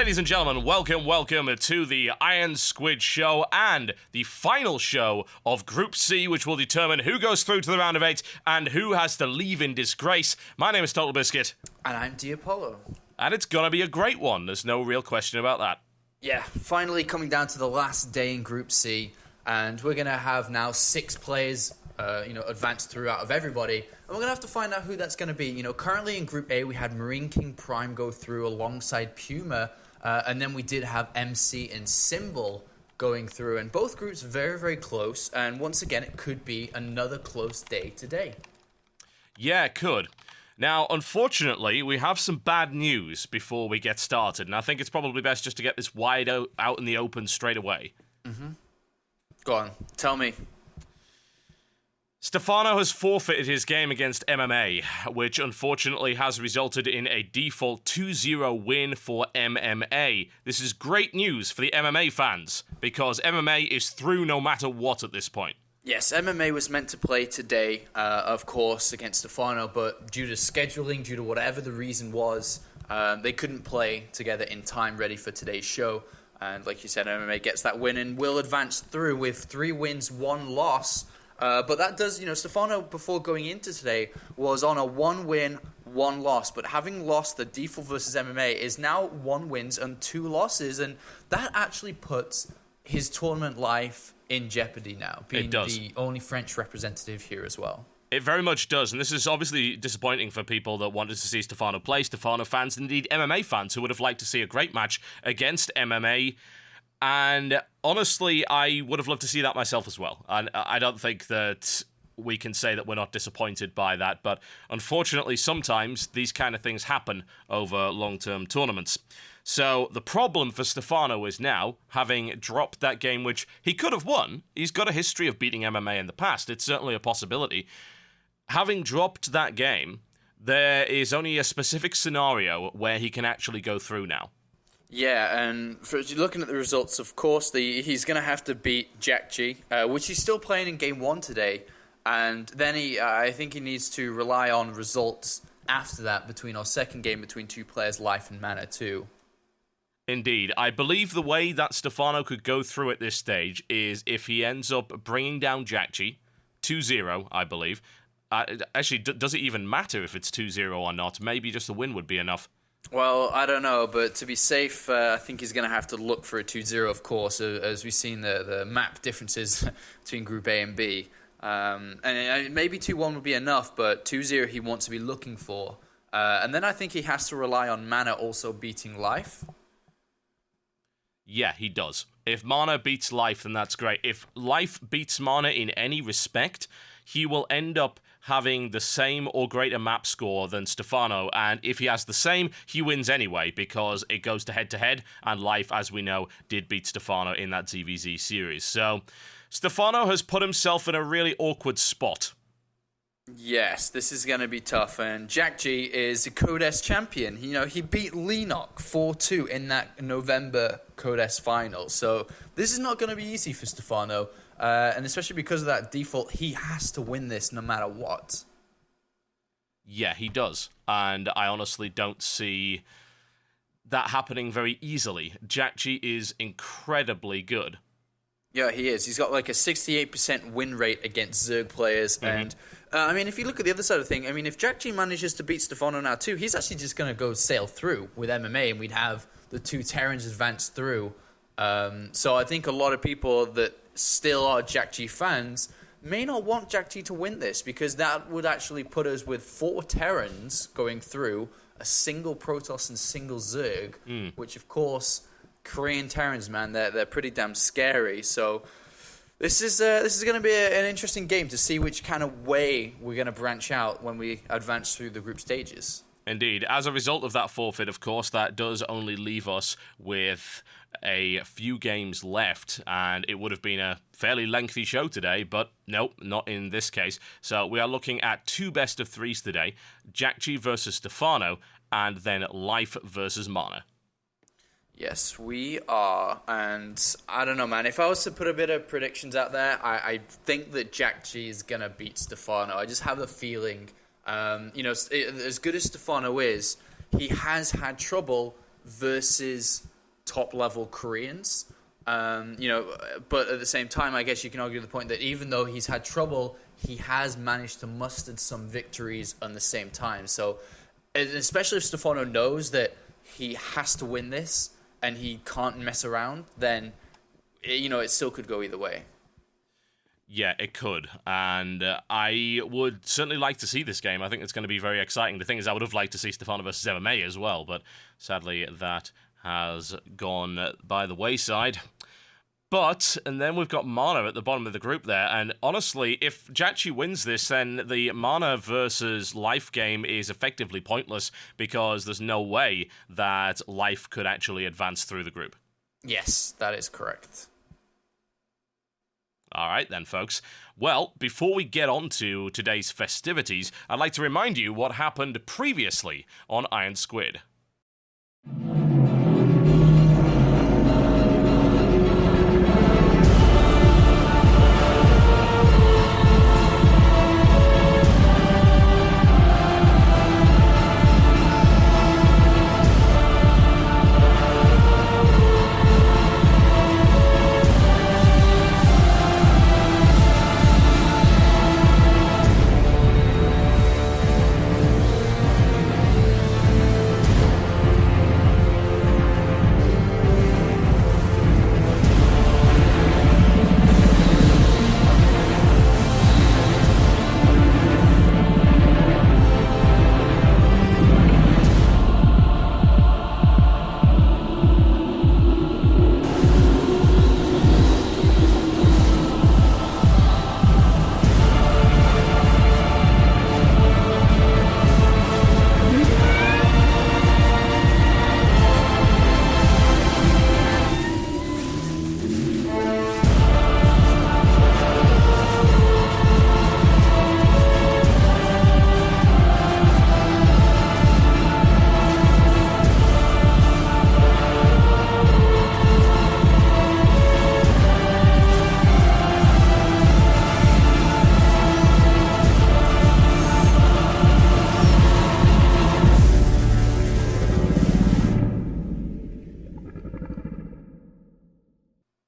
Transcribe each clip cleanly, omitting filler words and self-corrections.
Ladies and gentlemen, welcome to the IronSquid show and the final show of Group C, which will determine who goes through to the round of 8 and who has to leave in disgrace. My name is Total Biscuit. And I'm Diapollo. And it's gonna be a great one. There's no real question about that. Yeah, finally coming down to the last day in Group C, and we're gonna have now 6 players advance through out of everybody, and we're going to have to find out who that's going to be. Currently in Group A, we had Marine King Prime go through alongside Puma, and then we did have MC and Symbol going through, and both groups very, very close, and once again, it could be another close day today. Yeah, it could. Now, unfortunately, we have some bad news before we get started, and I think it's probably best just to get this wide out in the open straight away. Mm-hmm. Go on, tell me. Stephano has forfeited his game against MMA, which unfortunately has resulted in a default 2-0 win for MMA. This is great news for the MMA fans, because MMA is through no matter what at this point. Yes, MMA was meant to play today, of course, against Stephano, but due to scheduling, due to whatever the reason was, they couldn't play together in time ready for today's show. And like you said, MMA gets that win and will advance through with 3 wins, 1 loss. But that does, Stephano, before going into today, was on a 1 win, 1 loss. But having lost the default versus MMA is now 1 wins and 2 losses. And that actually puts his tournament life in jeopardy now, being the only French representative here as well. It very much does, and this is obviously disappointing for people that wanted to see Stephano play, Stephano fans, indeed MMA fans, who would have liked to see a great match against MMA. And honestly, I would have loved to see that myself as well. And I don't think that we can say that we're not disappointed by that. But unfortunately, sometimes these kind of things happen over long-term tournaments. So the problem for Stephano is now, having dropped that game, which he could have won. He's got a history of beating MMA in the past. It's certainly a possibility. Having dropped that game, there is only a specific scenario where he can actually go through now. Yeah, and looking at the results, of course, he's going to have to beat Jjakji, which he's still playing in Game 1 today. And then I think he needs to rely on results after that between our second game between 2 players, Life and Mana 2. Indeed. I believe the way that Stephano could go through at this stage is if he ends up bringing down Jjakji, 2-0, I believe. Actually, does it even matter if it's 2-0 or not? Maybe just a win would be enough. Well, I don't know, but to be safe, I think he's going to have to look for a 2-0, of course, as we've seen the map differences between Group A and B. And maybe 2-1 would be enough, but 2-0 he wants to be looking for. And then I think he has to rely on Mana also beating Life. Yeah, he does. If Mana beats Life, then that's great. If Life beats Mana in any respect, he will end up having the same or greater map score than Stephano, and if he has the same, he wins anyway, because it goes to head-to-head, and Life, as we know, did beat Stephano in that TvZ series. So, Stephano has put himself in a really awkward spot. Yes, this is going to be tough, and Jjakji is a Codes champion. He beat Lenok 4-2 in that November Codes final, so this is not going to be easy for Stephano. And especially because of that default, he has to win this no matter what. Yeah, he does. And I honestly don't see that happening very easily. Jjakji is incredibly good. Yeah, he is. He's got like a 68% win rate against Zerg players. Mm-hmm. And, if you look at the other side of the thing, if Jjakji manages to beat Stephano now too, he's actually just going to go sail through with MMA, and we'd have the 2 Terrans advance through. So I think a lot of people that still are Jjakji fans may not want Jjakji to win this, because that would actually put us with 4 Terrans going through, a single Protoss and single Zerg, which of course, Korean Terrans, man, they're pretty damn scary. So this is going to be an interesting game to see which kind of way we're going to branch out when we advance through the group stages. Indeed. As a result of that forfeit, of course, that does only leave us with a few games left, and it would have been a fairly lengthy show today, but nope, not in this case. So we are looking at 2 best-of-3s today, Jjakji versus Stephano, and then Life versus Mana. Yes, we are, and I don't know, man. If I was to put a bit of predictions out there, I think that Jjakji is going to beat Stephano. I just have the feeling, as good as Stephano is, he has had trouble versus top-level Koreans. But at the same time, I guess you can argue the point that even though he's had trouble, he has managed to muster some victories on the same time. So, especially if Stephano knows that he has to win this and he can't mess around, then, it still could go either way. Yeah, it could, and I would certainly like to see this game. I think it's going to be very exciting. The thing is, I would have liked to see Stephano versus MMA as well, but sadly that has gone by the wayside. And then we've got Mana at the bottom of the group there, and honestly, if Jjakji wins this, then the Mana versus Life game is effectively pointless, because there's no way that Life could actually advance through the group. Yes, that is correct. All right then, folks. Well, before we get on to today's festivities, I'd like to remind you what happened previously on IronSquid.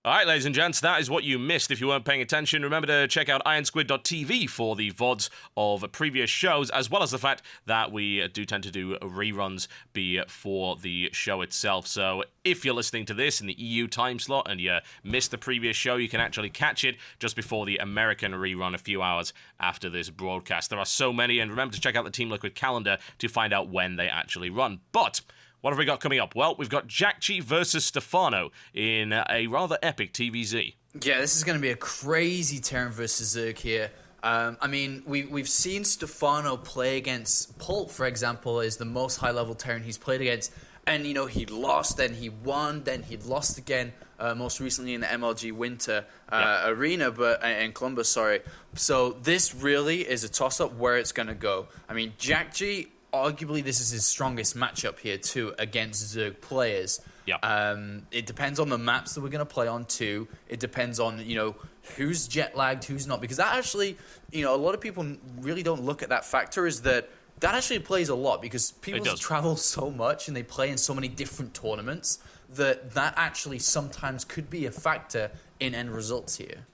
All right, ladies and gents, that is what you missed if you weren't paying attention. Remember to check out IronSquid.tv for the VODs of previous shows, as well as the fact that we do tend to do reruns before the show itself. So if you're listening to this in the EU time slot and you missed the previous show, you can actually catch it just before the American rerun a few hours after this broadcast. There are so many, and remember to check out the Team Liquid calendar to find out when they actually run. But what have we got coming up? Well, we've got Jjakji versus Stephano in a rather epic TvZ. Yeah, this is going to be a crazy Terran versus Zerg here. We've seen Stephano play against Pult, for example, is the most high-level Terran he's played against. And, he'd lost, then he won, then he'd lost again, most recently in the MLG Winter Arena, in Columbus, sorry. So this really is a toss-up where it's going to go. I mean, Jjakji, arguably this is his strongest matchup here too against Zerg players. It depends on the maps that we're going to play on too. It depends on who's jet lagged, who's not, because that actually a lot of people really don't look at that factor, is that actually plays a lot, because people travel so much and they play in so many different tournaments that actually sometimes could be a factor in end results here.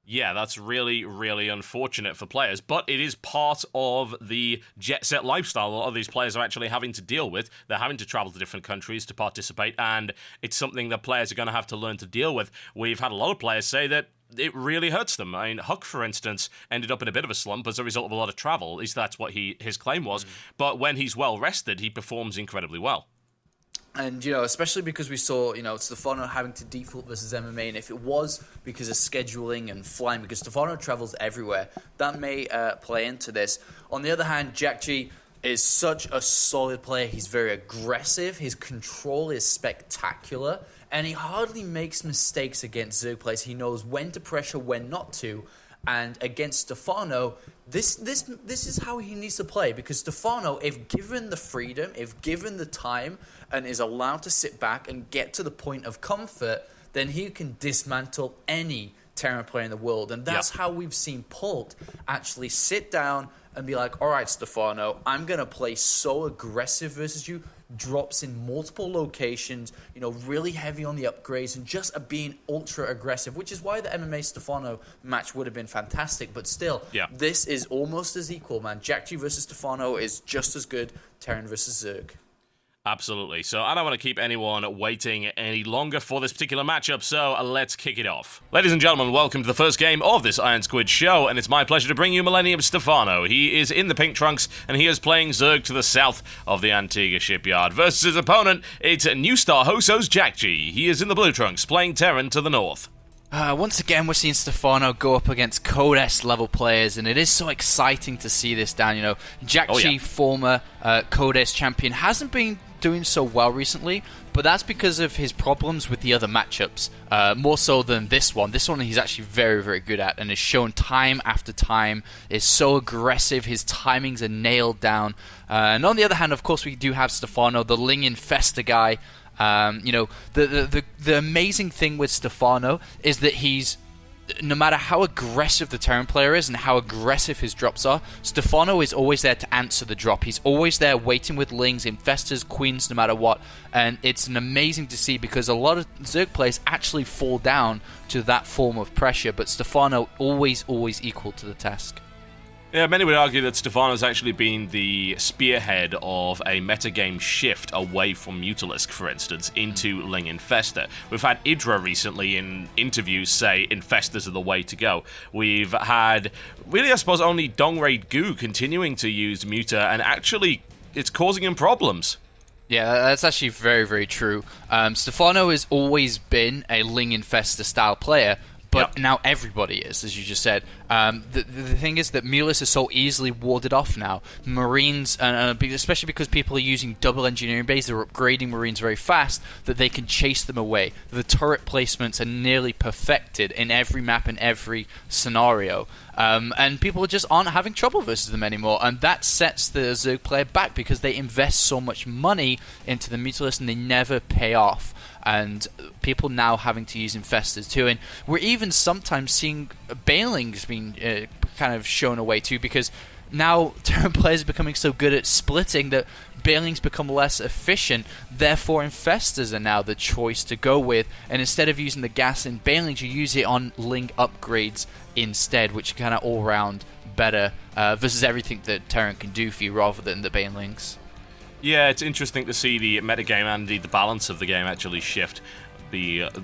Yeah, that's really, really unfortunate for players, but it is part of the jet-set lifestyle a lot of these players are actually having to deal with. They're having to travel to different countries to participate, and it's something that players are going to have to learn to deal with. We've had a lot of players say that it really hurts them. I mean, Huck, for instance, ended up in a bit of a slump as a result of a lot of travel. At least that's what his claim was. But when he's well-rested, he performs incredibly well. And, especially because we saw, Stephano having to default versus MMA, and if it was because of scheduling and flying, because Stephano travels everywhere, that may play into this. On the other hand, Jjakji is such a solid player. He's very aggressive. His control is spectacular, and he hardly makes mistakes against Zerg players. He knows when to pressure, when not to. And against Stephano, this is how he needs to play, because Stephano, if given the freedom, if given the time, and is allowed to sit back and get to the point of comfort, then he can dismantle any Terran player in the world. And that's how we've seen Pult actually sit down and be like, all right, Stephano, I'm going to play so aggressive versus you. Drops in multiple locations, really heavy on the upgrades and just being ultra aggressive, which is why the MMA Stephano match would have been fantastic. But still, This is almost as equal, man. Jjakji versus Stephano is just as good. Terran versus Zerg. Absolutely. So I don't want to keep anyone waiting any longer for this particular matchup, so let's kick it off. Ladies and gentlemen, welcome to the first game of this IronSquid show, and it's my pleasure to bring you Millennium Stephano. He is in the pink trunks, and he is playing Zerg to the south of the Antigua shipyard. Versus his opponent, it's New Star Hoso's Jjakji. He is in the blue trunks, playing Terran to the north. Once again, we're seeing Stephano go up against Code S level players, and it is so exciting to see this, Dan. Jjakji, former Code S champion, hasn't been doing so well recently, but that's because of his problems with the other matchups, more so than this one. This one he's actually very, very good at, and is shown time after time, is so aggressive, his timings are nailed down. And on the other hand, of course, we do have Stephano, the Ling Infester guy. The amazing thing with Stephano is that he's, no matter how aggressive the Terran player is and how aggressive his drops are, Stephano is always there to answer the drop. He's always there waiting with Lings, Infestors, Queens, no matter what. And it's amazing to see because a lot of Zerg players actually fall down to that form of pressure, but Stephano always equal to the task. Yeah, many would argue that Stephano's actually been the spearhead of a metagame shift away from Mutalisk, for instance, into Ling Infester. We've had Idra recently in interviews say Infestors are the way to go. We've had, really I suppose, only Dongraid Goo continuing to use Muta, and actually it's causing him problems. Yeah, that's actually very, very true. Stephano has always been a Ling Infester style player, but now everybody is, as you just said. The thing is that Mulus is so easily warded off now. Marines, especially because people are using double engineering bays, they're upgrading Marines very fast, that they can chase them away. The turret placements are nearly perfected in every map and every scenario. And people just aren't having trouble versus them anymore. And that sets the Zerg player back because they invest so much money into the Mutalist and they never pay off. And people now having to use Infestors too. And we're even sometimes seeing Banelings being kind of shown away too, because now Terran players are becoming so good at splitting that Banelings become less efficient. Therefore, Infestors are now the choice to go with. And instead of using the gas in Banelings, you use it on Ling upgrades instead, which are kind of all round better versus everything that Terran can do for you rather than the Banelings. Yeah, it's interesting to see the metagame and indeed the balance of the game actually shift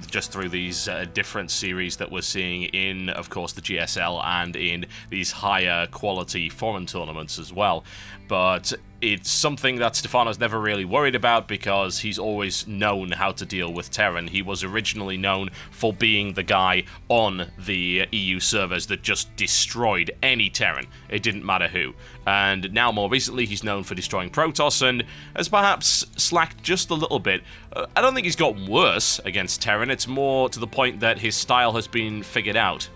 just through these different series that we're seeing in, of course, the GSL and in these higher quality foreign tournaments as well. But it's something that Stephano's never really worried about because he's always known how to deal with Terran. He was originally known for being the guy on the EU servers that just destroyed any Terran. It didn't matter who. And now, more recently, he's known for destroying Protoss and has perhaps slacked just a little bit. I don't think he's gotten worse against Terran. It's more to the point that his style has been figured out.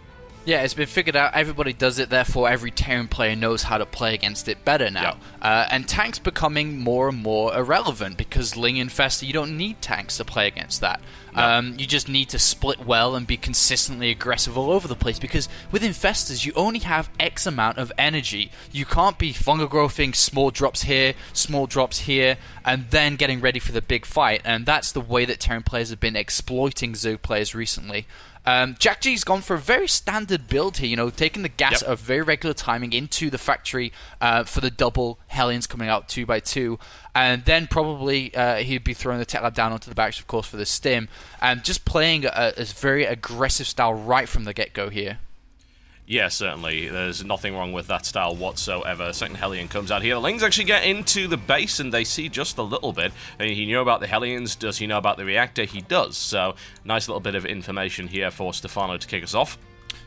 Yeah, it's been figured out. Everybody does it. Therefore, every Terran player knows how to play against it better now. And tanks becoming more and more irrelevant because Ling Infester, you don't need tanks to play against that. No. You just need to split well and be consistently aggressive all over the place because with Infestors, you only have X amount of energy. You can't be fungal growthing small drops here, small drops here, and then getting ready for the big fight. And that's the way that Terran players have been exploiting Zerg players recently. Jjakji's gone for a very standard build here, taking the gas at a very regular timing into the factory for the double Hellions coming out 2x2, and then probably he'd be throwing the Tech Lab down onto the barracks, of course, for the stim, and just playing a very aggressive style right from the get-go here. Yeah, certainly. There's nothing wrong with that style whatsoever. Second Hellion comes out here. The Lings actually get into the base, and they see just a little bit. He knew about the Hellions. Does he know about the reactor? He does. So, nice little bit of information here for Stephano to kick us off.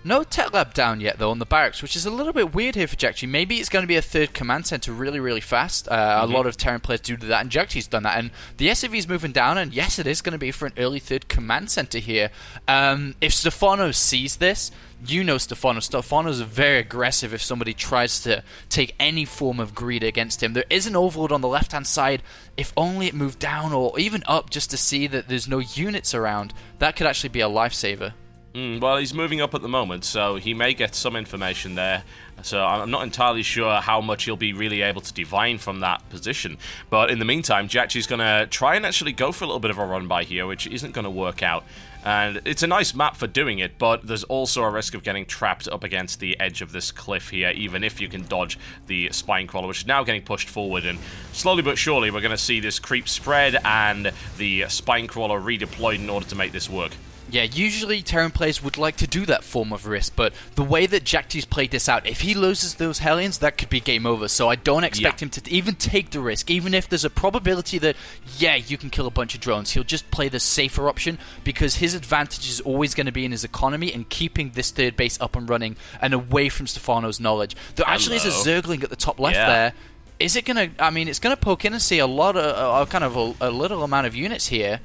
No tech lab down yet, though, on the barracks, which is a little bit weird here for Jjakji. Maybe it's going to be a third command center really, really fast. A lot of Terran players do that, and Jjakji's done that. And the SCV's moving down, and yes, it is going to be for an early third command center here. If Stephano sees this, Stephano. Stephano's very aggressive if somebody tries to take any form of greed against him. There is an overload on the left-hand side. If only it moved down or even up just to see that there's no units around, that could actually be a lifesaver. Well, he's moving up at the moment, so he may get some information there. So I'm not entirely sure how much he'll be really able to divine from that position. But in the meantime, Jjakji's going to try and actually go for a little bit of a run by here, which isn't going to work out. And it's a nice map for doing it, but there's also a risk of getting trapped up against the edge of this cliff here, even if you can dodge the spine crawler, which is now getting pushed forward. And slowly but surely, we're going to see this creep spread and the spine crawler redeployed in order to make this work. Yeah, usually Terran players would like to do that form of risk, but the way that Jjakji's played this out, if he loses those Hellions, that could be game over. So I don't expect him to even take the risk, even if there's a probability that, yeah, you can kill a bunch of drones. He'll just play the safer option because his advantage is always going to be in his economy and keeping this third base up and running and away from Stephano's knowledge. There actually is a Zergling at the top left there. Is it going to, I mean, it's going to poke in and see a lot of, a little amount of units here,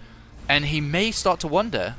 and he may start to wonder.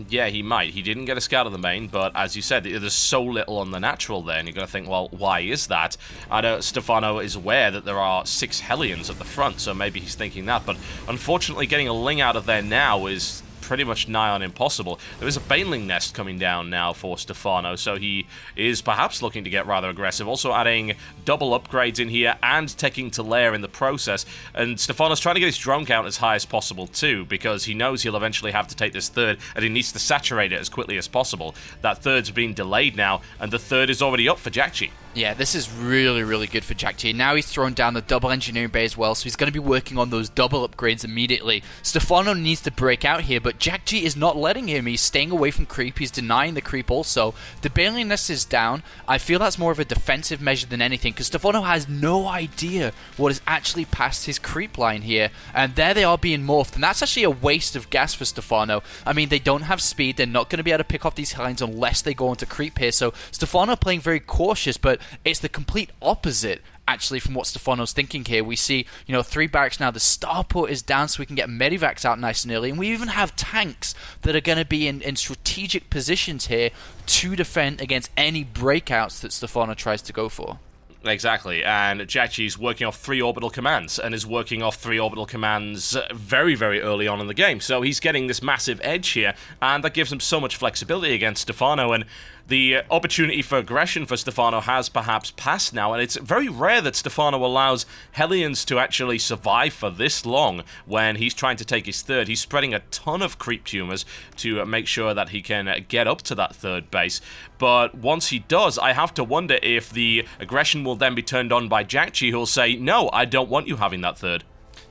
Yeah, he might. He didn't get a scout of the main, but as you said, there's so little on the natural there, and you're going to think, well, why is that? I know Stephano is aware that there are 6 Hellions at the front, so maybe he's thinking that, but unfortunately getting a Ling out of there now is pretty much nigh on impossible. There is a Baneling nest coming down now for Stephano, so he is perhaps looking to get rather aggressive. Also adding double upgrades in here and taking to lair in the process. And Stephano's trying to get his drone count as high as possible too, because he knows he'll eventually have to take this third, and he needs to saturate it as quickly as possible. That third's been delayed now, and the third is already up for Jjakji. Yeah, this is really, really good for Jjakji. Now he's thrown down the double engineering bay as well, so he's going to be working on those double upgrades immediately. Stephano needs to break out here, but Jjakji is not letting him. He's staying away from creep. He's denying the creep also. The Baneling nest is down. I feel that's more of a defensive measure than anything, because Stephano has no idea what is actually past his creep line here. And there they are being morphed, and that's actually a waste of gas for Stephano. I mean, they don't have speed. They're not going to be able to pick off these lines unless they go into creep here. So Stephano playing very cautious, but it's the complete opposite actually from what Stephano's thinking here. We see, 3 barracks now. The starport is down so we can get medivacs out nice and early, and we even have tanks that are going to be in strategic positions here to defend against any breakouts that Stephano tries to go for. Exactly, and Jjakji's working off 3 orbital commands, and is working off 3 orbital commands very, very early on in the game. So he's getting this massive edge here, and that gives him so much flexibility against Stephano, and the opportunity for aggression for Stephano has perhaps passed now, and it's very rare that Stephano allows Hellions to actually survive for this long when he's trying to take his third. He's spreading a ton of creep tumors to make sure that he can get up to that third base. But once he does, I have to wonder if the aggression will then be turned on by Jjakji, who'll say, no, I don't want you having that third.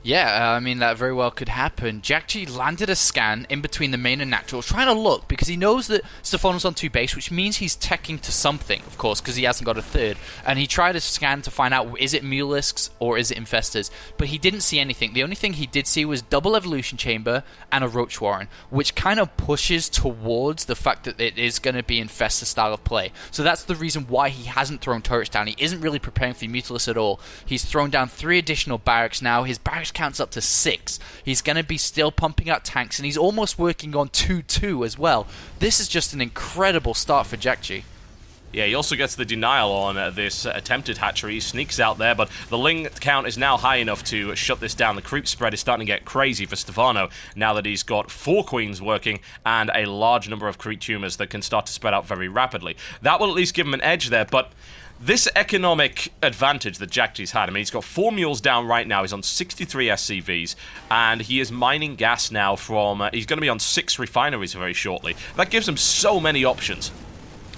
Yeah, I mean, that very well could happen. Jjakji landed a scan in between the main and natural, trying to look, because he knows that Stephano's on 2 base, which means he's teching to something, of course, because he hasn't got a third. And he tried to scan to find out, is it Mulisks or is it Infestors? But he didn't see anything. The only thing he did see was double evolution chamber and a Roach Warren, which kind of pushes towards the fact that it is going to be Infestor style of play. So that's the reason why he hasn't thrown turrets down. He isn't really preparing for Mutalisk at all. He's thrown down 3 additional barracks now. His barracks counts up to 6. He's going to be still pumping out tanks, and he's almost working on 2-2 as well. This is just an incredible start for Jjakji. Yeah, he also gets the denial on this attempted hatchery. He sneaks out there, but the Ling count is now high enough to shut this down. The creep spread is starting to get crazy for Stephano now that he's got 4 queens working and a large number of creep tumors that can start to spread out very rapidly. That will at least give him an edge there, but this economic advantage that Jjakji's had, I mean, he's got 4 mules down right now, he's on 63 SCVs, and he is mining gas now from, he's going to be on 6 refineries very shortly. That gives him so many options.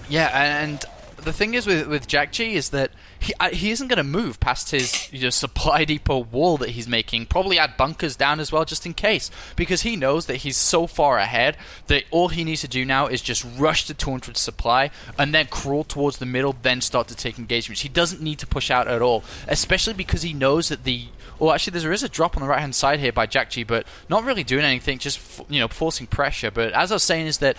Yeah, and the thing is with Jjakji is that he isn't going to move past his supply depot wall that he's making. Probably add bunkers down as well just in case, because he knows that he's so far ahead that all he needs to do now is just rush to 200 supply and then crawl towards the middle, then start to take engagements. He doesn't need to push out at all, especially because he knows that actually there is a drop on the right hand side here by Jjakji, but not really doing anything, just forcing pressure. But as I was saying is that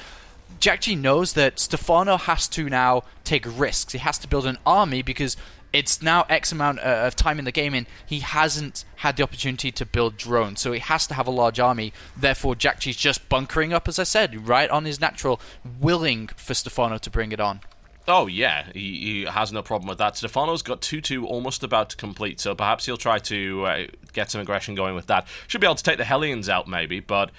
Jjakji knows that Stephano has to now take risks. He has to build an army because it's now X amount of time in the game and he hasn't had the opportunity to build drones. So he has to have a large army. Therefore, Jjakji's just bunkering up, as I said, right on his natural, willing for Stephano to bring it on. Oh, yeah, he has no problem with that. Stephano's got 2-2 almost about to complete, so perhaps he'll try to get some aggression going with that. Should be able to take the Hellions out, maybe, but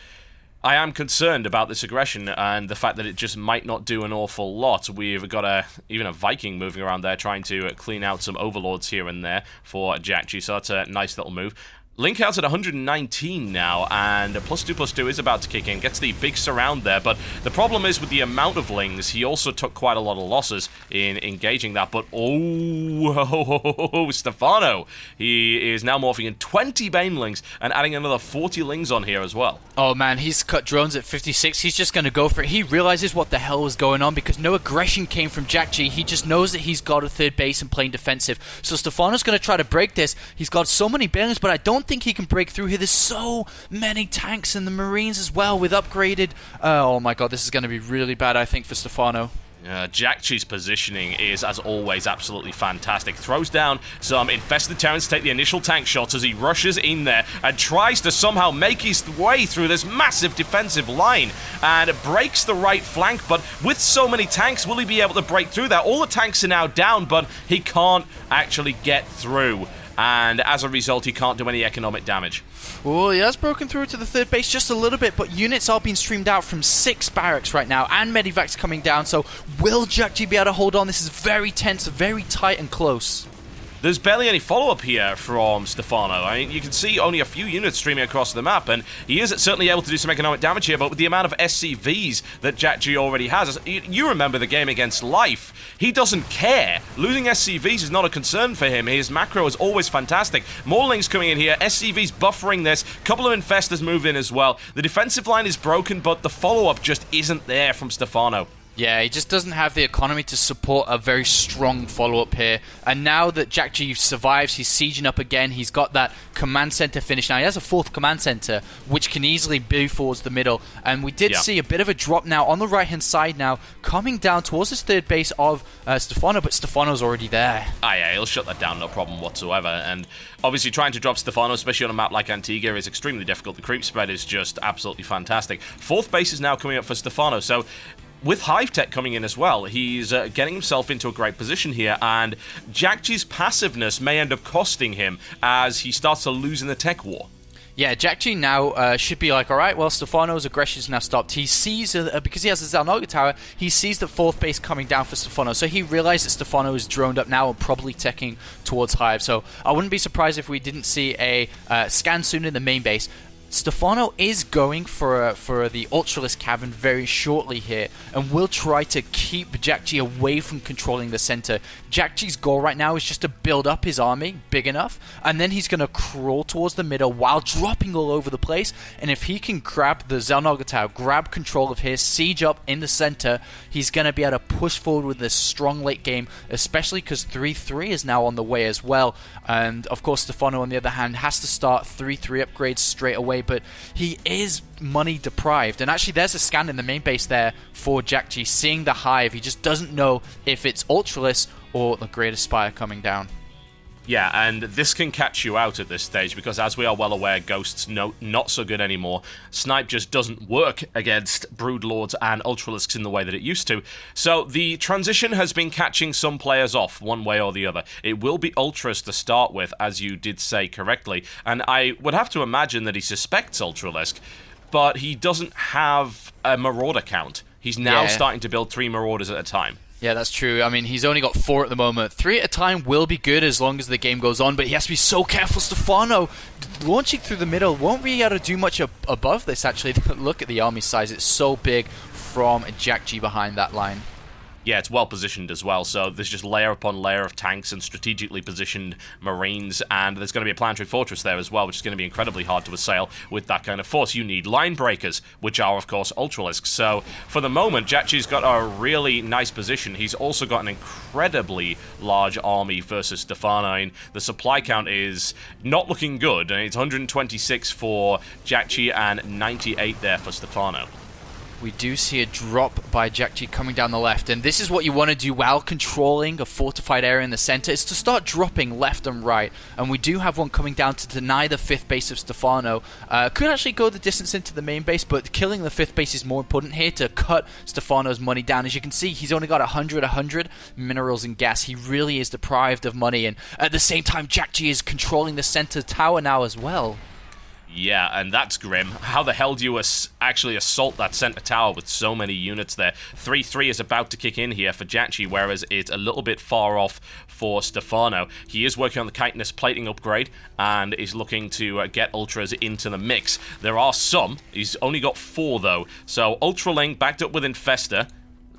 I am concerned about this aggression and the fact that it just might not do an awful lot. We've got even a Viking moving around there trying to clean out some overlords here and there for Jjakji, so that's a nice little move. Link out at 119 now, and +2/+2 is about to kick in. Gets the big surround there, but the problem is with the amount of Lings, he also took quite a lot of losses in engaging that. But Stephano, he is now morphing in 20 Banelings and adding another 40 Lings on here as well. Oh man, he's cut drones at 56. He's just going to go for it. He realizes what the hell was going on because no aggression came from Jjakji. He just knows that he's got a third base and playing defensive. So Stephano's going to try to break this. He's got so many Banelings, but I don't think he can break through here. There's so many tanks and the Marines as well with upgraded. Oh my god, this is going to be really bad, I think, for Stephano. Jjakji's positioning is, as always, absolutely fantastic. Throws down some infested Terrans to take the initial tank shots as he rushes in there and tries to somehow make his way through this massive defensive line and breaks the right flank, but with so many tanks, will he be able to break through that? All the tanks are now down, but he can't actually get through. And as a result, he can't do any economic damage. Well, he has broken through to the third base just a little bit, but units are being streamed out from 6 barracks right now, and Medivacs coming down, so will Jjakji be able to hold on? This is very tense, very tight and close. There's barely any follow-up here from Stephano. I mean, you can see only a few units streaming across the map, and he is certainly able to do some economic damage here, but with the amount of SCVs that Jjakji already has, you remember the game against Life. He doesn't care. Losing SCVs is not a concern for him. His macro is always fantastic. More Lings coming in here, SCVs buffering this, couple of Infestors move in as well. The defensive line is broken, but the follow-up just isn't there from Stephano. Yeah, he just doesn't have the economy to support a very strong follow-up here. And now that Jjakji survives, he's sieging up again. He's got that command center finish. Now, he has a 4th command center, which can easily be towards the middle. And we did see a bit of a drop now on the right-hand side now, coming down towards his third base of Stephano, but Stephano's already there. Yeah, he'll shut that down, no problem whatsoever. And obviously trying to drop Stephano, especially on a map like Antigua, is extremely difficult. The creep spread is just absolutely fantastic. 4th base is now coming up for Stephano, so with Hive Tech coming in as well, he's getting himself into a great position here, and Jjakji's passiveness may end up costing him as he starts to lose in the tech war. Yeah, Jjakji now should be like, alright, well, Stephano's aggression is now stopped. He sees, because he has the Zalnoga Tower, he sees the 4th base coming down for Stephano, so he realizes that Stephano is droned up now and probably teching towards Hive. So I wouldn't be surprised if we didn't see a scan soon in the main base. Stephano is going for the Ultralisk Cavern very shortly here, and will try to keep Jjakji away from controlling the center. Jjakji's goal right now is just to build up his army big enough, and then he's going to crawl towards the middle while dropping all over the place. And if he can grab the Zalnoga Tower, grab control of his, siege up in the center, he's going to be able to push forward with this strong late game, especially because 3-3 is now on the way as well. And of course, Stephano, on the other hand, has to start 3-3 upgrades straight away, but he is money deprived. And actually, there's a scan in the main base there for Jjakji, seeing the Hive. He just doesn't know if it's Ultralisk or the Great Aspire coming down. Yeah, and this can catch you out at this stage because, as we are well aware, Ghost's not so good anymore. Snipe just doesn't work against Broodlords and Ultralisks in the way that it used to. So the transition has been catching some players off one way or the other. It will be Ultras to start with, as you did say correctly, and I would have to imagine that he suspects Ultralisk, but he doesn't have a Marauder count. He's now starting to build 3 Marauders at a time. Yeah, that's true. I mean, he's only got 4 at the moment. 3 at a time will be good as long as the game goes on, but he has to be so careful. Stephano launching through the middle won't be able to do much above this, actually. Look at the army size. It's so big from Jjakji behind that line. Yeah, it's well positioned as well, so there's just layer upon layer of tanks and strategically positioned Marines, and there's going to be a planetary fortress there as well, which is going to be incredibly hard to assail with that kind of force. You need line breakers, which are, of course, Ultralisks. So, for the moment, Jjakji's got a really nice position. He's also got an incredibly large army versus Stephano. I mean, the supply count is not looking good, and it's 126 for Jjakji and 98 there for Stephano. We do see a drop by Jjakji coming down the left, and this is what you want to do while controlling a fortified area in the center, is to start dropping left and right. And we do have one coming down to deny the 5th base of Stephano. Could actually go the distance into the main base, but killing the 5th base is more important here to cut Stephano's money down. As you can see, he's only got 100 minerals and gas. He really is deprived of money, and at the same time, Jjakji is controlling the center tower now as well. Yeah, and that's grim. How the hell do you actually assault that center tower with so many units there? 3-3 is about to kick in here for Jjakji, whereas it's a little bit far off for Stephano. He is working on the chitinous plating upgrade and is looking to get ultras into the mix. There are some. He's only got 4, though. So Ultraling backed up with Infesta.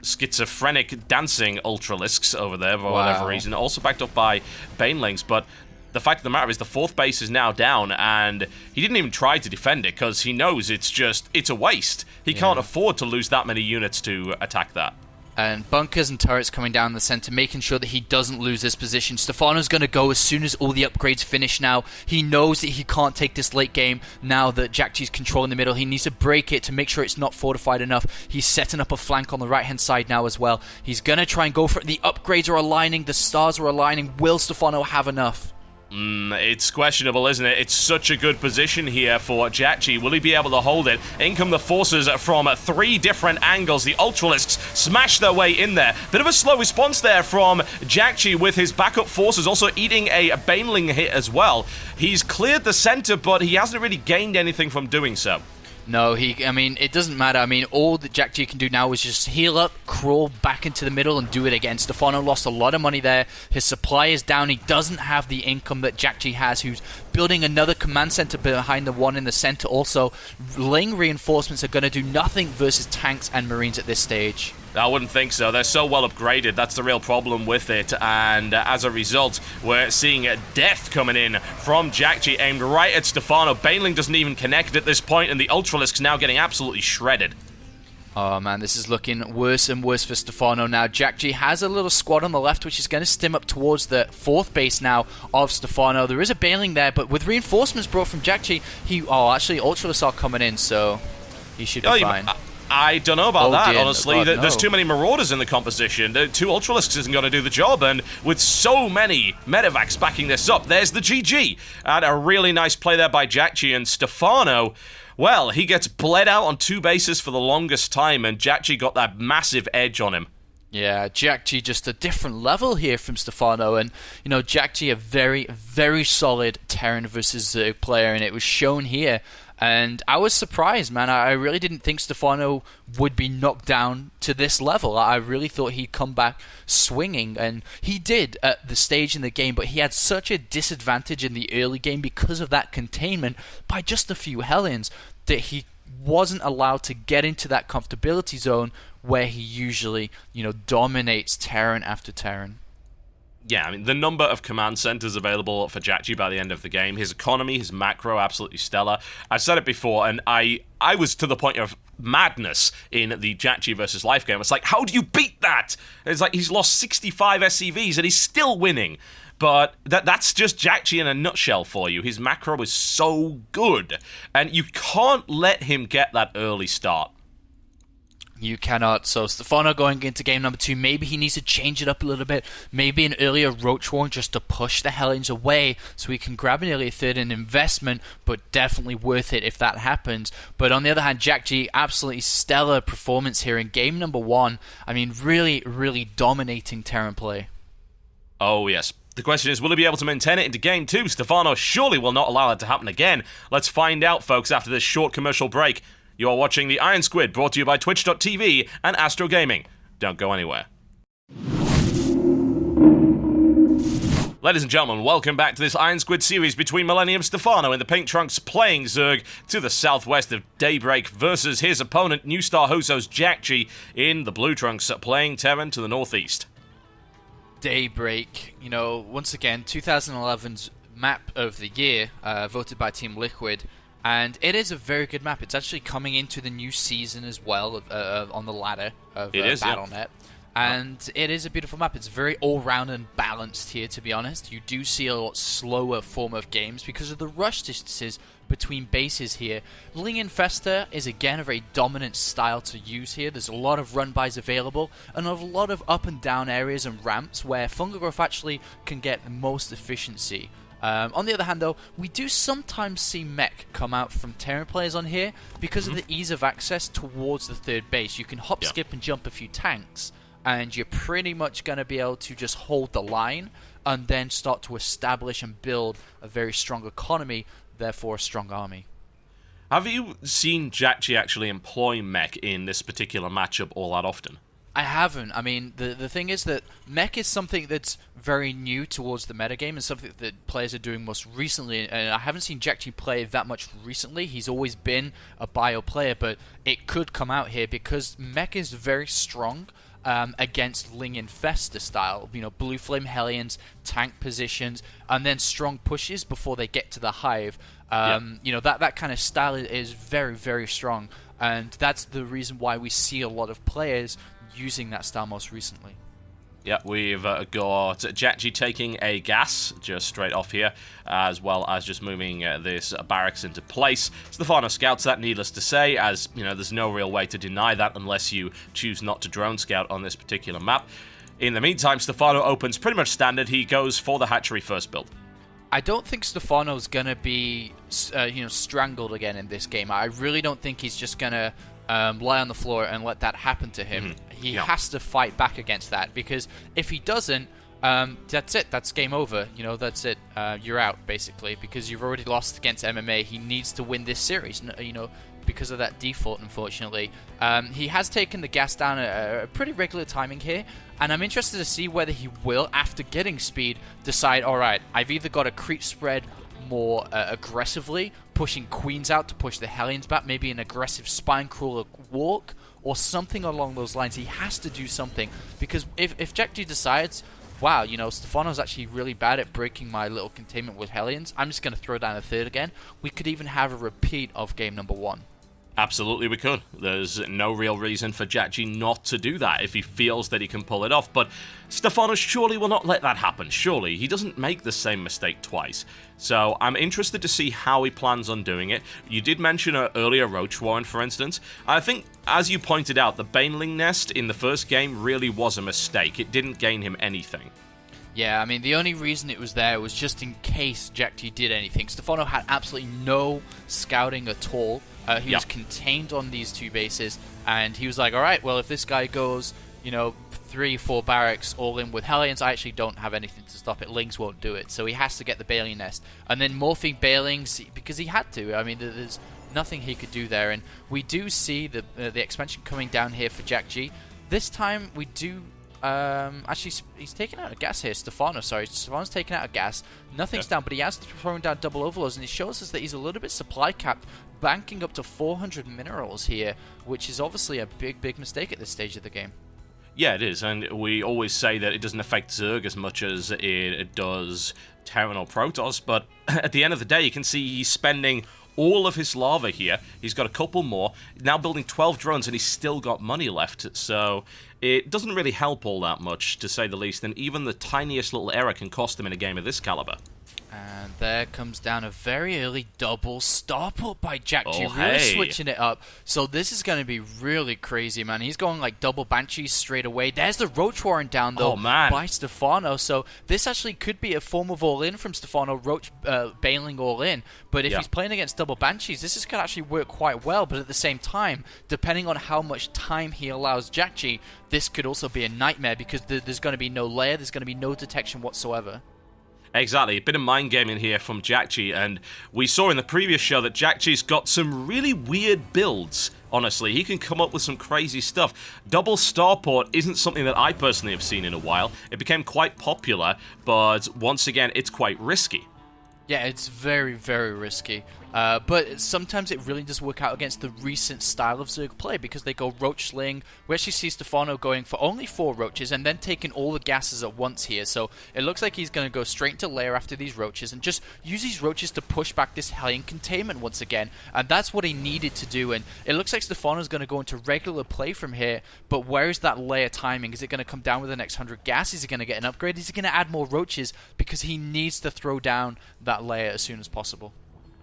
Schizophrenic dancing Ultralisks over there for whatever reason. Also backed up by Banelings, but the fact of the matter is the 4th base is now down, and he didn't even try to defend it because he knows it's a waste. He can't afford to lose that many units to attack that. And bunkers and turrets coming down the center, making sure that he doesn't lose this position. Stephano's going to go as soon as all the upgrades finish now. He knows that he can't take this late game now that Jjakji's controlling the middle. He needs to break it to make sure it's not fortified enough. He's setting up a flank on the right-hand side now as well. He's going to try and go for it. The upgrades are aligning. The stars are aligning. Will Stephano have enough? It's questionable, isn't it? It's such a good position here for Jjakji. Will he be able to hold it? In come the forces from 3 different angles. The Ultralisks smash their way in there. Bit of a slow response there from Jjakji with his backup forces also eating a Baneling hit as well. He's cleared the center, but he hasn't really gained anything from doing so. No, it doesn't matter. I mean, all that Jjakji can do now is just heal up, crawl back into the middle, and do it again. Stephano lost a lot of money there. His supply is down. He doesn't have the income that Jjakji has, who's building another command center behind the one in the center also. Ling reinforcements are going to do nothing versus tanks and marines at this stage. I wouldn't think so. They're so well upgraded. That's the real problem with it. And as a result, we're seeing death coming in from Jjakji aimed right at Stephano. Baneling doesn't even connect at this point, and the Ultralisk's now getting absolutely shredded. Oh man, this is looking worse and worse for Stephano now. Jjakji has a little squad on the left, which is going to stim up towards the 4th base now of Stephano. There is a Baneling there, but with reinforcements brought from Jjakji, actually Ultralisks are coming in, so he should be fine. I don't know about that, dear, honestly. God, no. There's too many Marauders in the composition. 2 Ultralisks isn't going to do the job, and with so many medevacs backing this up, there's the GG. And a really nice play there by Jjakji, and Stephano, well, he gets bled out on 2 bases for the longest time, and Jjakji got that massive edge on him. Yeah, Jjakji just a different level here from Stephano, and Jjakji a very, very solid Terran versus Zerg player, and it was shown here. And I was surprised, man. I really didn't think Stephano would be knocked down to this level. I really thought he'd come back swinging, and he did at the stage in the game, but he had such a disadvantage in the early game because of that containment by just a few Hellions that he wasn't allowed to get into that comfortability zone where he usually, dominates Terran after Terran. Yeah, I mean, the number of command centers available for Jjakji by the end of the game, his economy, his macro, absolutely stellar. I've said it before, and I was to the point of madness in the Jjakji versus Life game. It's like, how do you beat that? It's like he's lost 65 SCVs and he's still winning. But that's just Jjakji in a nutshell for you. His macro is so good, and you can't let him get that early start. You cannot. So Stephano going into game number 2, maybe he needs to change it up a little bit. Maybe an earlier Roach Warren just to push the Hellions away so he can grab an earlier third in investment, but definitely worth it if that happens. But on the other hand, Jjakji, absolutely stellar performance here in game number 1. I mean, really, really dominating Terran play. Oh, yes. The question is, will he be able to maintain it into game 2? Stephano surely will not allow that to happen again. Let's find out, folks, after this short commercial break. You are watching the IronSquid, brought to you by Twitch.tv and Astro Gaming. Don't go anywhere. Ladies and gentlemen, welcome back to this IronSquid series between Millennium Stephano in the pink trunks playing Zerg to the southwest of Daybreak versus his opponent, New Star Hoso's Jjakji in the blue trunks playing Terran to the northeast. Daybreak, once again, 2011's map of the year, voted by Team Liquid. And it is a very good map. It's actually coming into the new season as well on the ladder of Battle.net. Yeah. And it is a beautiful map. It's very all-round and balanced here, to be honest. You do see a lot slower form of games because of the rush distances between bases here. Ling Infesta is, again, a very dominant style to use here. There's a lot of run-bys available and a lot of up and down areas and ramps where Fungal Growth actually can get the most efficiency. On the other hand, though, we do sometimes see mech come out from Terran players on here because of the ease of access towards the third base. You can hop, skip, and jump a few tanks, and you're pretty much going to be able to just hold the line and then start to establish and build a very strong economy, therefore a strong army. Have you seen Jjakji actually employ mech in this particular matchup all that often? I haven't. I mean, the thing is that mech is something that's very new towards the metagame and something that players are doing most recently. And I haven't seen Jjakji play that much recently. He's always been a bio player, but it could come out here because mech is very strong against Ling Infesta style. You know, Blue Flame Hellions, tank positions, and then strong pushes before they get to the hive. You know, that kind of style is very, very strong. And that's the reason why we see a lot of players using that style most recently. Yeah, we've got Jjakji taking a gas just straight off here, as well as just moving this barracks into place. Stephano scouts that, needless to say, as you know, there's no real way to deny that unless you choose not to drone scout on this particular map. In the meantime, Stephano opens pretty much standard. He goes for the hatchery first build. I don't think Stephano's gonna be, strangled again in this game. I really don't think he's just gonna lie on the floor and let that happen to him. He has to fight back against that, because if he doesn't, that's it. That's game over. You know, that's it. You're out, basically, because you've already lost against MMA. He needs to win this series, you know, because of that default, unfortunately. He has taken the gas down at a pretty regular timing here, and I'm interested to see whether he will, after getting speed, decide, alright, I've either got to creep spread more aggressively, pushing queens out to push the Hellions back, maybe an aggressive spine crawler walk, or something along those lines. He has to do something, because if Jjakji decides, wow, you know, Stephano's actually really bad at breaking my little containment with Hellions, I'm just going to throw down a third again, we could even have a repeat of game number 1. Absolutely we could. There's no real reason for Jjakji not to do that if he feels that he can pull it off, but Stephano surely will not let that happen, surely. He doesn't make the same mistake twice. So I'm interested to see how he plans on doing it. You did mention earlier Roach Warren, for instance. I think, as you pointed out, the Baneling Nest in the first game really was a mistake. It didn't gain him anything. Yeah, I mean, the only reason it was there was just in case Jjakji did anything. Stephano had absolutely no scouting at all. He was contained on these two bases, and he was like, alright, well, if this guy goes, you know, 3-4 barracks all in with Hellions, I actually don't have anything to stop it. Lings won't do it, so he has to get the Baneling Nest. And then morphing Balings, because he had to. I mean, there's nothing he could do there, and we do see the expansion coming down here for Jjakji. This time, we do... actually, he's taking out a gas here. Stephano's taking out a gas. Nothing's down, but he has thrown down double overloads, and it shows us that he's a little bit supply capped, banking up to 400 minerals here, which is obviously a big mistake at this stage of the game. Yeah, it is, and we always say that it doesn't affect Zerg as much as it does Terran or Protoss, but at the end of the day, you can see he's spending all of his lava here. He's got a couple more, now building 12 drones, and he's still got money left, so it doesn't really help all that much, to say the least, and even the tiniest little error can cost him in a game of this caliber. And there comes down a very early double starport by Jjakji, Oh, really hey. switching it up. So this is going to be really crazy, man. He's going like double Banshees straight away. There's the Roach Warren down, though, by Stephano. So this actually could be a form of all-in from Stephano, Roach bailing all-in. But if he's playing against double Banshees, this is going to actually work quite well. But at the same time, depending on how much time he allows Jjakji, this could also be a nightmare, because there's going to be no layer, there's going to be no detection whatsoever. Exactly, a bit of mind gaming here from Jjakji, and we saw in the previous show that Jjakji's got some really weird builds, honestly. He can come up with some crazy stuff. Double Starport isn't something that I personally have seen in a while. It became quite popular, but once again, it's quite risky. Yeah, it's very, very risky. But sometimes it really does work out against the recent style of Zerg play, because they go Roach Sling. We actually see Stephano going for only 4 Roaches and then taking all the gases at once here. So it looks like he's going to go straight into lair after these Roaches and just use these Roaches to push back this Hellion containment once again. And that's what he needed to do. And it looks like Stephano's going to go into regular play from here. But where is that lair timing? Is it going to come down with the next 100 gas? Is he going to get an upgrade? Is he going to add more Roaches? Because he needs to throw down that layer as soon as possible.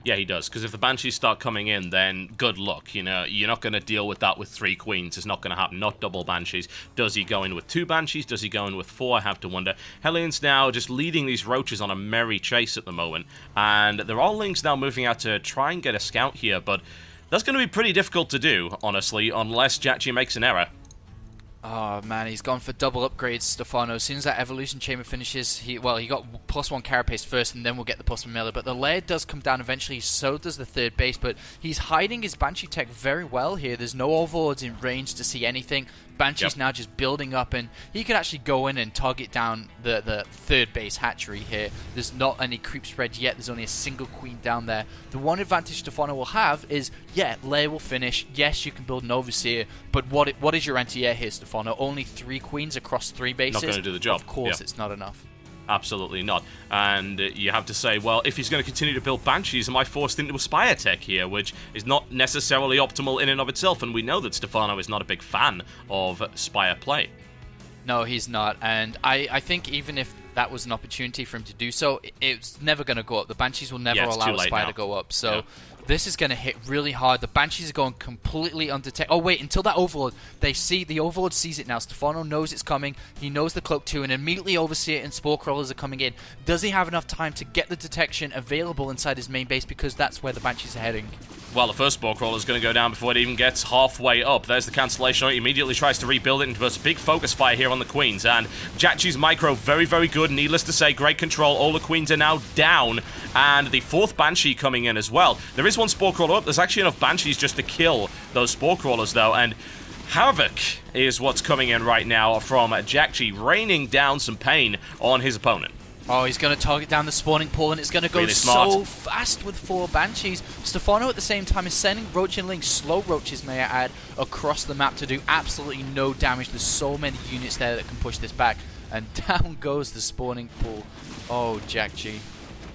Yeah, he does, because if the Banshees start coming in, then good luck. You know, you're not going to deal with that with 3 Queens. It's not going to happen. Not double Banshees. Does he go in with 2 Banshees? Does he go in with 4? I have to wonder. Hellions now just leading these Roaches on a merry chase at the moment, and there are Lings now moving out to try and get a scout here, but that's going to be pretty difficult to do, honestly, unless Jjakji makes an error. Oh man, he's gone for double upgrades, Stephano. As soon as that evolution chamber finishes, he got +1 carapace first, and then we'll get the +1 melee. But the lair does come down eventually, so does the third base. But he's hiding his Banshee tech very well here. There's no overlords in range to see anything. Banshee's now just building up, and he could actually go in and target down the third base hatchery here. There's not any creep spread yet. There's only a single queen down there. The one advantage Stephano will have is, lair will finish. Yes, you can build an overseer, but what is your anti-air here, Stephano? Only 3 queens across 3 bases? Not going to do the job. Of course, it's not enough. Absolutely not. And you have to say, well, if he's going to continue to build Banshees, am I forced into a Spire tech here, which is not necessarily optimal in and of itself, and we know that Stephano is not a big fan of Spire play. No, he's not, and I think even if that was an opportunity for him to do so, it's never going to go up. The Banshees will never allow a Spire to go up, so... This is going to hit really hard. The Banshees are going completely undetected. Oh, wait, until that Overlord. The Overlord sees it now. Stephano knows it's coming. He knows the Cloak too, and immediately Overseer and Spore Crawlers are coming in. Does he have enough time to get the detection available inside his main base? Because that's where the Banshees are heading. Well, the first Spore Crawler is going to go down before it even gets halfway up. There's the cancellation. He immediately tries to rebuild it into a big focus fire here on the Queens. And Jjakji's micro, very, very good. Needless to say, great control. All the Queens are now down. And the 4th Banshee coming in as well. There is one Spore Crawler up. There's actually enough Banshees just to kill those Spore Crawlers, though. And Havoc is what's coming in right now from Jjakji, raining down some pain on his opponent. Oh, he's going to target down the spawning pool, and it's going to go really so fast with 4 Banshees. Stephano at the same time is sending Roach and Link, slow Roaches may I add, across the map to do absolutely no damage. There's so many units there that can push this back. And down goes the spawning pool. Oh, Jjakji.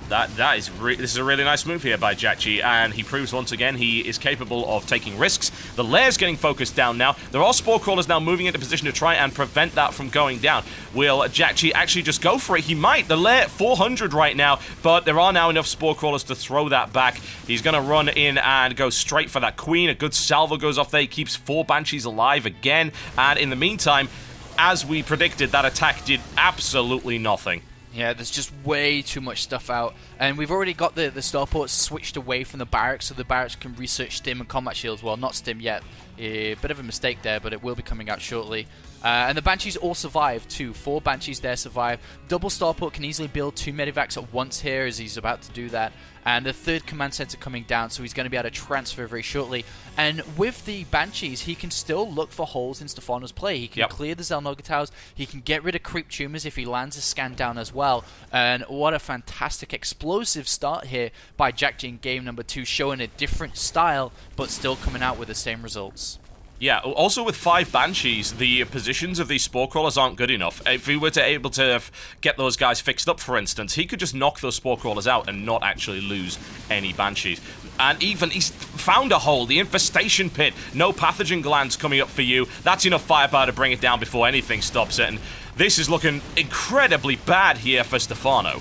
This is a really nice move here by Jjakji, and he proves once again he is capable of taking risks. The lair's getting focused down now. There are Spore Crawlers now moving into position to try and prevent that from going down. Will Jjakji actually just go for it? He might. The lair 400 right now, but there are now enough Spore Crawlers to throw that back. He's going to run in and go straight for that queen. A good salvo goes off there. He keeps 4 Banshees alive again, and in the meantime, as we predicted, that attack did absolutely nothing. Yeah, there's just way too much stuff out. And we've already got the starports switched away from the barracks, so the barracks can research stim and combat shields. Well, not stim yet. A bit of a mistake there, but it will be coming out shortly. And the Banshees all survive too. 4 Banshees there survive. Double starport can easily build 2 medivacs at once here, as he's about to do that. And the 3rd command center coming down, so he's going to be able to transfer very shortly. And with the Banshees, he can still look for holes in Stephano's play. He can clear the Xel'Naga towers. He can get rid of creep tumors if he lands a scan down as well. And what a fantastic explosive start here by Jjakji in game number 2, showing a different style, but still coming out with the same results. Yeah, also with 5 Banshees, the positions of these Spore Crawlers aren't good enough. If he were to able to get those guys fixed up, for instance, he could just knock those Spore Crawlers out and not actually lose any Banshees. And even, he's found a hole, the Infestation Pit. No Pathogen Glands coming up for you. That's enough firepower to bring it down before anything stops it. And this is looking incredibly bad here for Stephano.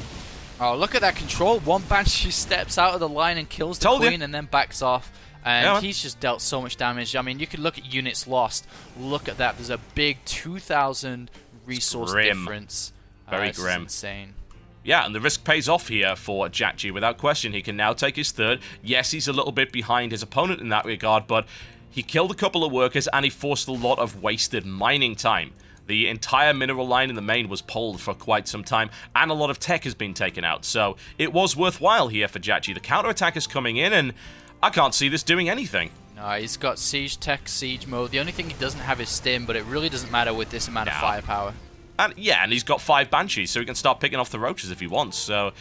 Oh, look at that control. 1 Banshee steps out of the line and kills the queen and then backs off. And he's just dealt so much damage. I mean, you could look at units lost. Look at that. There's a big 2,000 resource difference. Very grim. Insane. Yeah, and the risk pays off here for Jjakji. Without question, he can now take his 3rd. Yes, he's a little bit behind his opponent in that regard, but he killed a couple of workers and he forced a lot of wasted mining time. The entire mineral line in the main was pulled for quite some time, and a lot of tech has been taken out. So it was worthwhile here for Jjakji. The counterattack is coming in, and I can't see this doing anything. No, he's got siege tech, siege mode. The only thing he doesn't have is stim, but it really doesn't matter with this amount of firepower. And yeah, and he's got 5 Banshees, so he can start picking off the roaches if he wants. So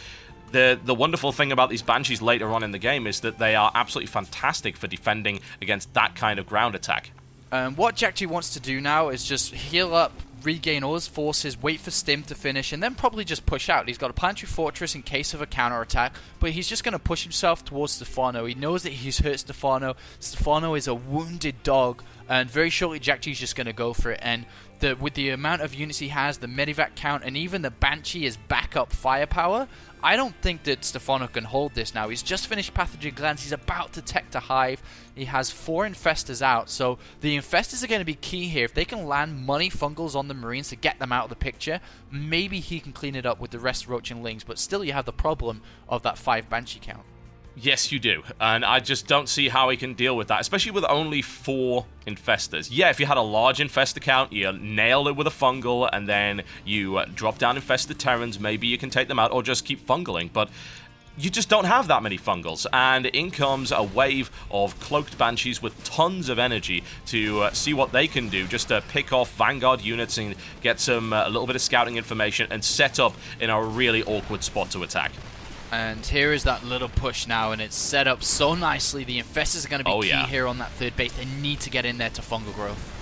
the wonderful thing about these Banshees later on in the game is that they are absolutely fantastic for defending against that kind of ground attack. What Jjakji wants to do now is just heal up, regain all his forces, wait for Stim to finish, and then probably just push out. He's got a Planetary Fortress in case of a counterattack, but he's just going to push himself towards Stephano. He knows that he's hurt Stephano. Stephano is a wounded dog, and very shortly Jjakji's just going to go for it. And with the amount of units he has, the Medivac count, and even the Banshee is backup firepower, I don't think that Stephano can hold this now. He's just finished Pathogen Glands. He's about to tech to Hive. He has 4 Infestors out, so the Infestors are going to be key here. If they can land money fungals on the Marines to get them out of the picture, maybe he can clean it up with the rest of Roach and Lings, but still you have the problem of that 5 Banshee count. Yes, you do. And I just don't see how he can deal with that, especially with only 4 infestors. Yeah, if you had a large infestor count, you nail it with a fungal, and then you drop down infested Terrans, maybe you can take them out, or just keep fungling. But you just don't have that many fungals, and in comes a wave of cloaked banshees with tons of energy to see what they can do, just to pick off Vanguard units and get some a little bit of scouting information and set up in a really awkward spot to attack. And here is that little push now, and it's set up so nicely. The infestors are going to be key here on that third base. They need to get in there to fungal growth.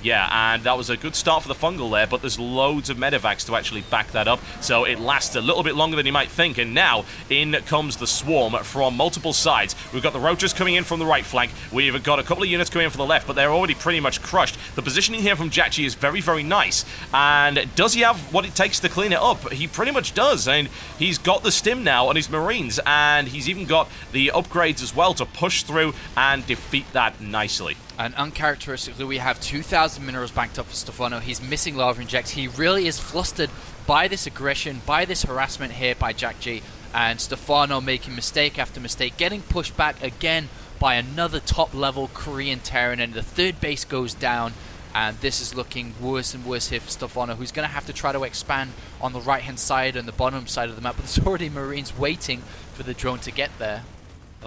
Yeah, and that was a good start for the fungal there, but there's loads of medevacs to actually back that up, so it lasts a little bit longer than you might think, and now in comes the swarm from multiple sides. We've got the roaches coming in from the right flank, we've got a couple of units coming in from the left, but they're already pretty much crushed. The positioning here from Jjakji is very, very nice, and does he have what it takes to clean it up? He pretty much does, and he's got the stim now on his Marines, and he's even got the upgrades as well to push through and defeat that nicely. And uncharacteristically, we have 2,000 minerals banked up for Stephano. He's missing lava injects. He really is flustered by this aggression, by this harassment here by Jjakji. And Stephano making mistake after mistake, getting pushed back again by another top-level Korean Terran. And the third base goes down. And this is looking worse and worse here for Stephano, who's going to have to try to expand on the right-hand side and the bottom side of the map. But there's already Marines waiting for the drone to get there.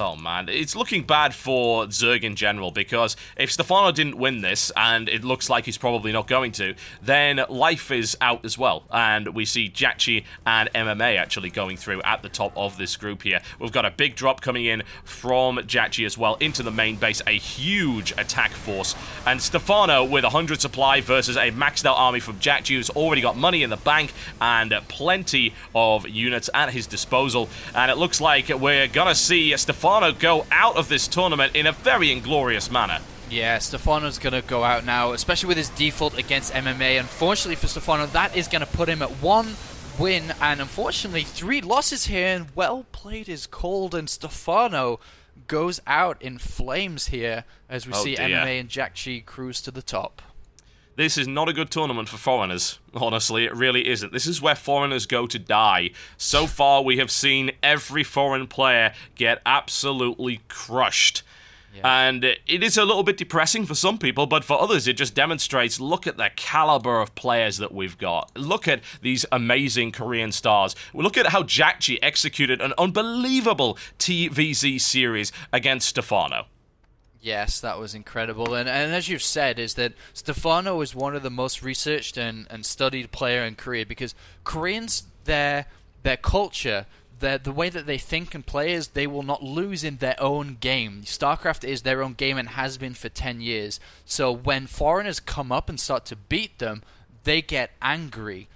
Oh man, it's looking bad for Zerg in general, because if Stephano didn't win this, and it looks like he's probably not going to, then life is out as well. And we see Jjakji and MMA actually going through at the top of this group here. We've got a big drop coming in from Jjakji as well into the main base, a huge attack force. And Stephano with 100 supply versus a maxed out army from Jjakji, who's already got money in the bank and plenty of units at his disposal. And it looks like we're gonna see Stephano go out of this tournament in a very inglorious manner. Yeah, Stephano's going to go out now, especially with his default against MMA. Unfortunately for Stephano, that is going to put him at 1 win and unfortunately 3 losses here. And well played is called, and Stephano goes out in flames here as we see MMA and Jjakji cruise to the top. This is not a good tournament for foreigners. Honestly, it really isn't. This is where foreigners go to die. So far, we have seen every foreign player get absolutely crushed. Yeah. And it is a little bit depressing for some people, but for others, it just demonstrates, look at the caliber of players that we've got. Look at these amazing Korean stars. Look at how Jjakji executed an unbelievable TvZ series against Stephano. Yes, that was incredible. And as you've said, is that Stephano is one of the most researched and studied player in Korea, because Koreans, their culture, the way that they think and play is they will not lose in their own game. StarCraft is their own game and has been for 10 years. So when foreigners come up and start to beat them, they get angry.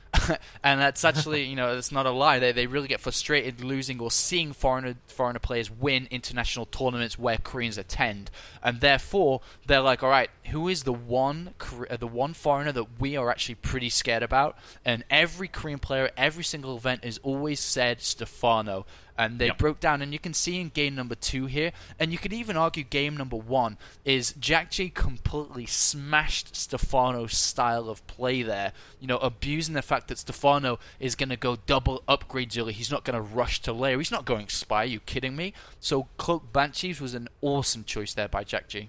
And that's actually, you know, that's not a lie. They really get frustrated losing or seeing foreigner players win international tournaments where Koreans attend, and therefore they're like, all right, who is the one foreigner that we are actually pretty scared about? And every Korean player, every single event is always said Stephano. And they broke down, and you can see in game number 2 here, and you could even argue game number 1 is Jjakji completely smashed Stephano's style of play there. You know, abusing the fact that Stephano is going to go double upgrades early. He's not going to rush to layer. He's not going spy. Are you kidding me? So Cloak Banshees was an awesome choice there by Jjakji.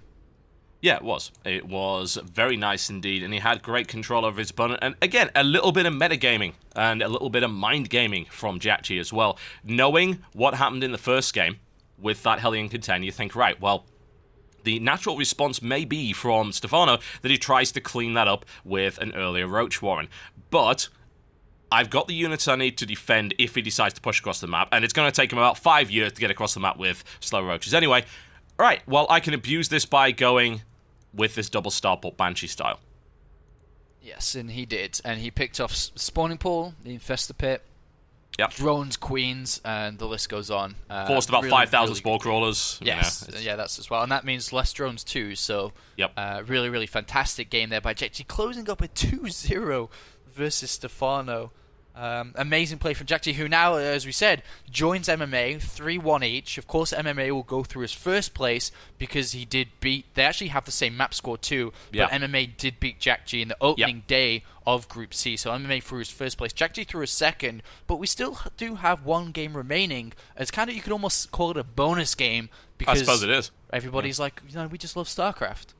Yeah, it was. It was very nice indeed, and he had great control over his opponent. And again, a little bit of metagaming and a little bit of mind gaming from Jjakji as well. Knowing what happened in the first game with that Hellion Content, you think, right, well, the natural response may be from Stephano that he tries to clean that up with an earlier Roach Warren. But I've got the units I need to defend if he decides to push across the map, and it's going to take him about 5 years to get across the map with slow Roaches. Anyway, right, well, I can abuse this by going with this double starport Banshee style. Yes, and he did. And he picked off Spawning Pool, the Infestor Pit, drones, queens, and the list goes on. Forced about 5,000 Spore Crawlers. Yes, yeah, that's as well. And that means less drones too, so really, really fantastic game there by Jjakji, closing up a 2-0 versus Stephano. Amazing play from Jjakji, who now, as we said, joins MMA 3-1 each. Of course, MMA will go through his first place because he did beat. They actually have the same map score too, but MMA did beat Jjakji in the opening day of Group C. So MMA through his first place, Jjakji through his second, but we still do have one game remaining. It's kind of, you could almost call it a bonus game because I suppose it is. Everybody's like, we just love StarCraft.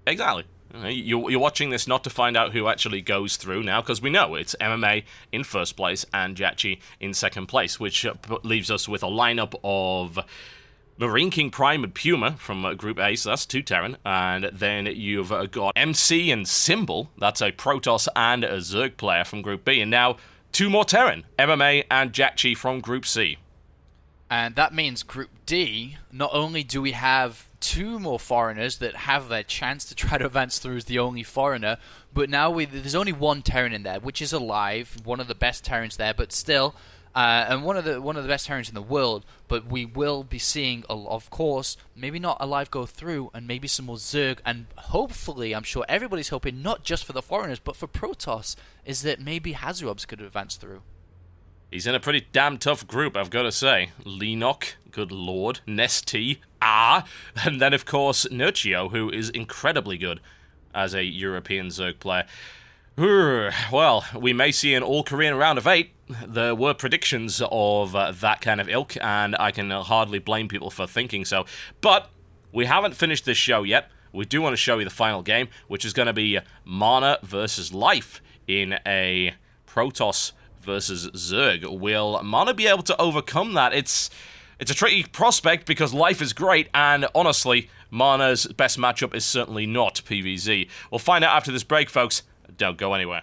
Exactly. You're watching this not to find out who actually goes through now, because we know it's MMA in first place and Jjakji in second place, which leaves us with a lineup of Marine King Prime and Puma from Group A, so that's 2 Terran, and then you've got MC and Symbol, that's a Protoss and a Zerg player from Group B, and now 2 more Terran, MMA and Jjakji from Group C. And that means Group D, not only do we have 2 more foreigners that have their chance to try to advance through as the only foreigner, but now there's only 1 Terran in there, which is alive, one of the best Terrans there, but still, and one of the best Terrans in the world. But we will be seeing, of course, maybe not alive go through, and maybe some more Zerg, and hopefully, I'm sure everybody's hoping, not just for the foreigners, but for Protoss, is that maybe Hazuobs could advance through. He's in a pretty damn tough group, I've got to say. Lenok, good lord, Nesty, and then, of course, Nurchio, who is incredibly good as a European Zerg player. Well, we may see an all-Korean round of 8. There were predictions of that kind of ilk, and I can hardly blame people for thinking so. But we haven't finished this show yet. We do want to show you the final game, which is going to be Mana versus Life in a Protoss versus Zerg. Will Mana be able to overcome that? It's a tricky prospect because Life is great, and honestly, Mana's best matchup is certainly not PvZ. We'll find out after this break, folks. Don't go anywhere.